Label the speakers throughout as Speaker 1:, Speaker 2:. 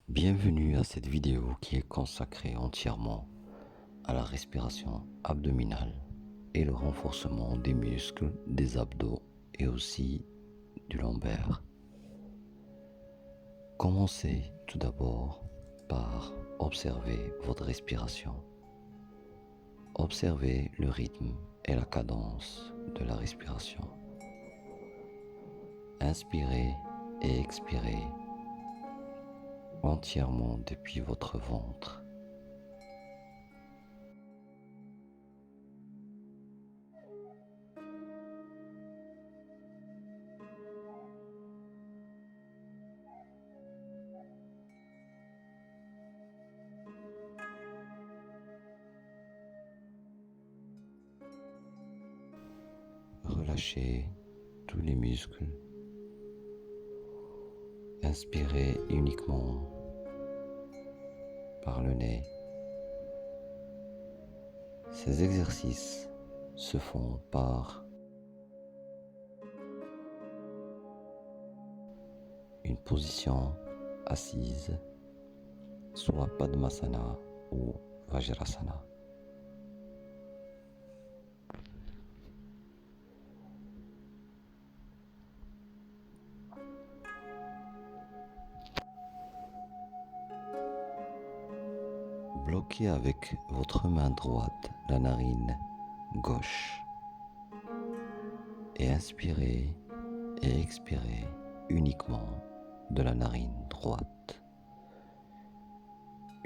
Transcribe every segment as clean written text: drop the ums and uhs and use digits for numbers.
Speaker 1: Bienvenue à cette vidéo qui est consacrée entièrement à la respiration abdominale et le renforcement des muscles des abdos et aussi du lombaire. Commencez tout d'abord par observer votre respiration. Observez le rythme et la cadence de la respiration. Inspirez et expirez entièrement depuis votre ventre. Relâchez tous les muscles. Inspirez uniquement par le nez. Ces exercices se font par une position assise, soit Padmasana ou Vajrasana. Bloquez avec votre main droite la narine gauche et inspirez et expirez uniquement de la narine droite.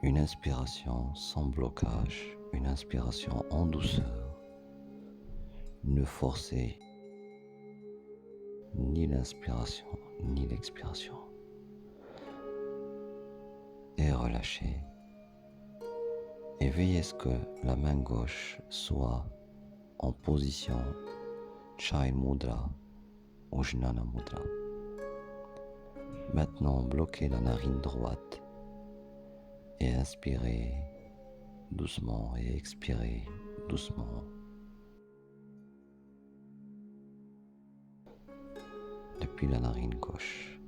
Speaker 1: Une inspiration sans blocage, une inspiration en douceur. Ne forcez ni l'inspiration ni l'expiration. Et relâchez. Et veillez à ce que la main gauche soit en position Chai Mudra ou Jnana Mudra. Maintenant, bloquez la narine droite et inspirez doucement et expirez doucement. Depuis la narine gauche.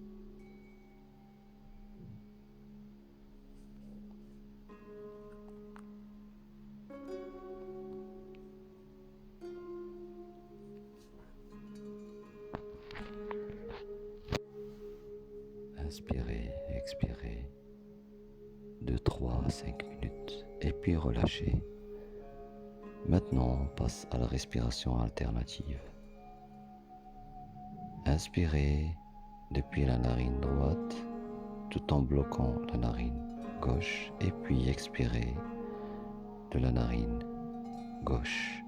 Speaker 1: Inspirez, expirez de 3 à 5 minutes et puis relâchez. Maintenant, on passe à la respiration alternative. Inspirez depuis la narine droite tout en bloquant la narine gauche et puis expirez de la narine gauche.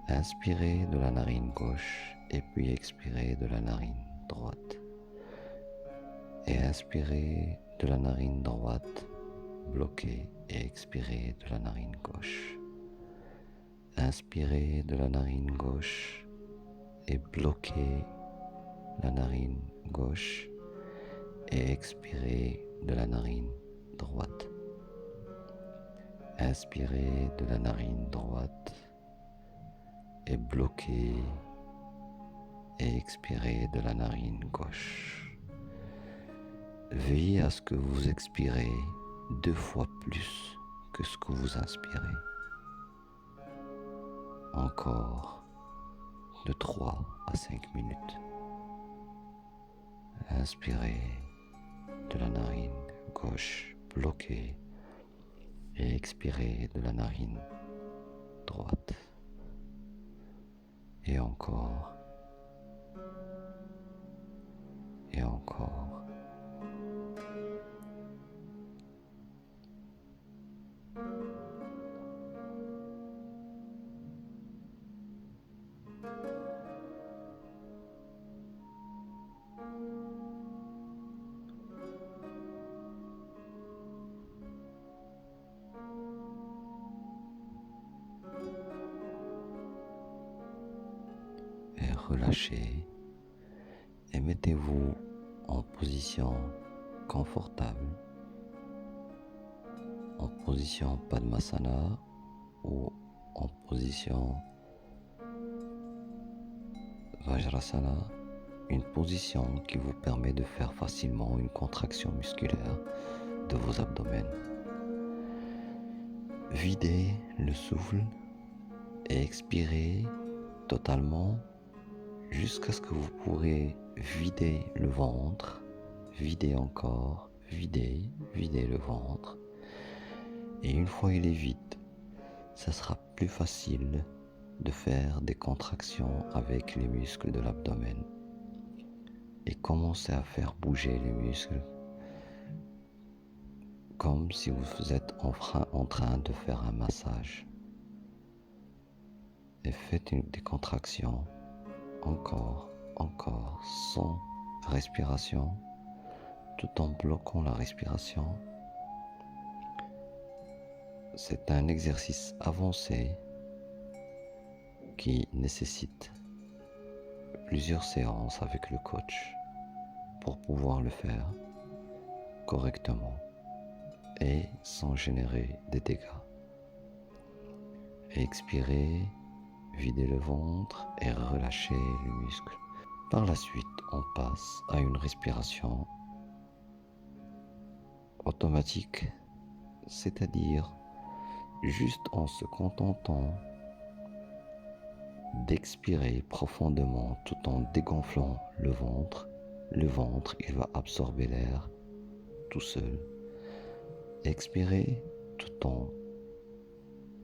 Speaker 1: Inspirez de la narine gauche et puis expirez de la narine droite. Et inspirez de la narine droite, bloquez et expirez de la narine gauche. Inspirez de la narine gauche et bloquez la narine gauche et expirez de la narine droite. Inspirez de la narine droite et bloquez et expirez de la narine gauche. Veillez à ce que vous expirez 2 fois plus que ce que vous inspirez. Encore de 3 à 5 minutes. Inspirez de la narine gauche bloquée et expirez de la narine droite. Et encore. Et encore. Et relâchez et mettez-vous en position confortable, en position Padmasana ou en position Vajrasana, une position qui vous permet de faire facilement une contraction musculaire de vos abdomens. Videz le souffle et expirez totalement jusqu'à ce que vous pourrez vider le ventre, vider encore, vider le ventre. Et une fois il est vide, ça sera plus facile de faire des contractions avec les muscles de l'abdomen et commencez à faire bouger les muscles comme si vous êtes en train de faire un massage. Et faites des contractions encore, sans respiration, tout en bloquant la respiration. C'est un exercice avancé qui nécessite plusieurs séances avec le coach pour pouvoir le faire correctement et sans générer des dégâts. Expirez, videz le ventre et relâchez les muscles. Par la suite, on passe à une respiration automatique, c'est-à-dire juste en se contentant d'expirer profondément tout en dégonflant le ventre. Le ventre, il va absorber l'air tout seul. Expirez tout en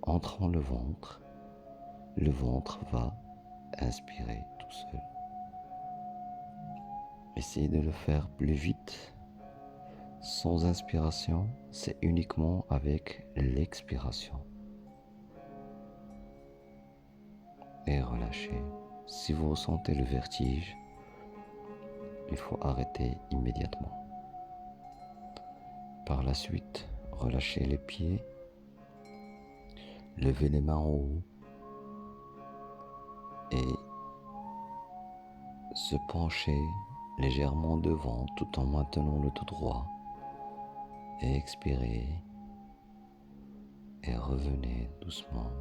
Speaker 1: entrant le ventre va inspirer tout seul. Essayez de le faire plus vite. Sans inspiration, c'est uniquement avec l'expiration. Et relâchez. Si vous ressentez le vertige, il faut arrêter immédiatement. Par la suite, relâchez les pieds, levez les mains en haut et se pencher légèrement devant tout en maintenant le dos droit. Et expirez et revenez doucement.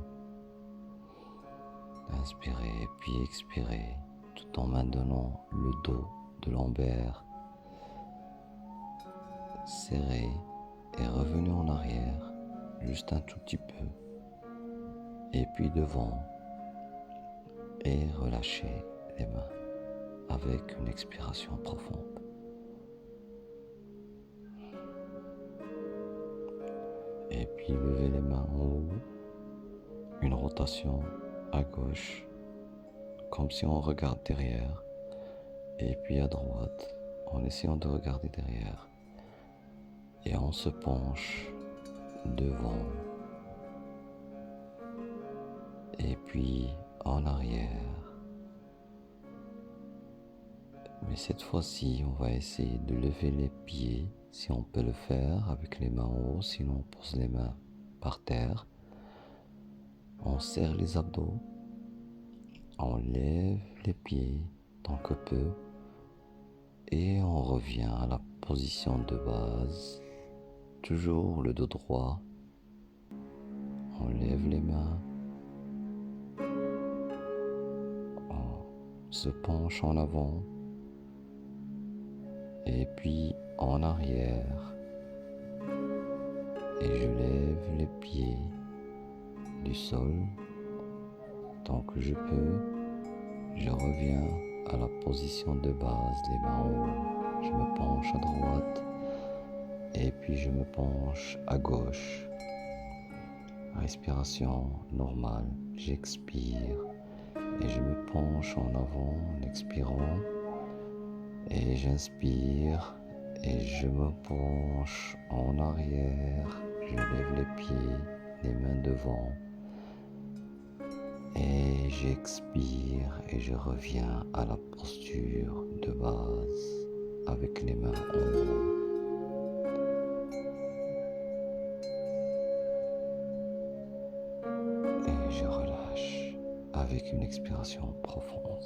Speaker 1: Inspirez puis expirez tout en maintenant le dos de lombaire serré et revenez en arrière juste un tout petit peu et puis devant et relâchez les mains avec une expiration profonde. Et puis levez les mains en haut, une rotation à gauche, comme si on regarde derrière, et puis à droite, en essayant de regarder derrière. Et on se penche devant, et puis en arrière. Mais cette fois-ci, on va essayer de lever les pieds, si on peut le faire avec les mains en haut, sinon on pose les mains par terre. On serre les abdos, on lève les pieds tant que peu et on revient à la position de base, toujours le dos droit. On lève les mains, on se penche en avant et puis en arrière et je lève les pieds du sol tant que je peux. Je reviens à la position de base, les mains en haut. Je me penche à droite et puis je me penche à gauche. Respiration normale, j'expire et je me penche en avant en expirant et j'inspire et je me penche en arrière. Je lève les pieds, les mains devant. Et j'expire et je reviens à la posture de base avec les mains en haut. Et je relâche avec une expiration profonde.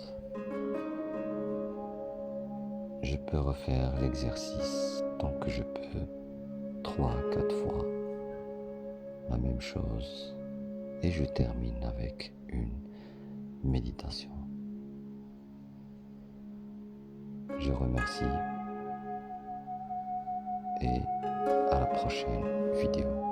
Speaker 1: Je peux refaire l'exercice tant que je peux, 3 à 4 fois, la même chose. Et je termine avec une méditation. Je remercie et à la prochaine vidéo.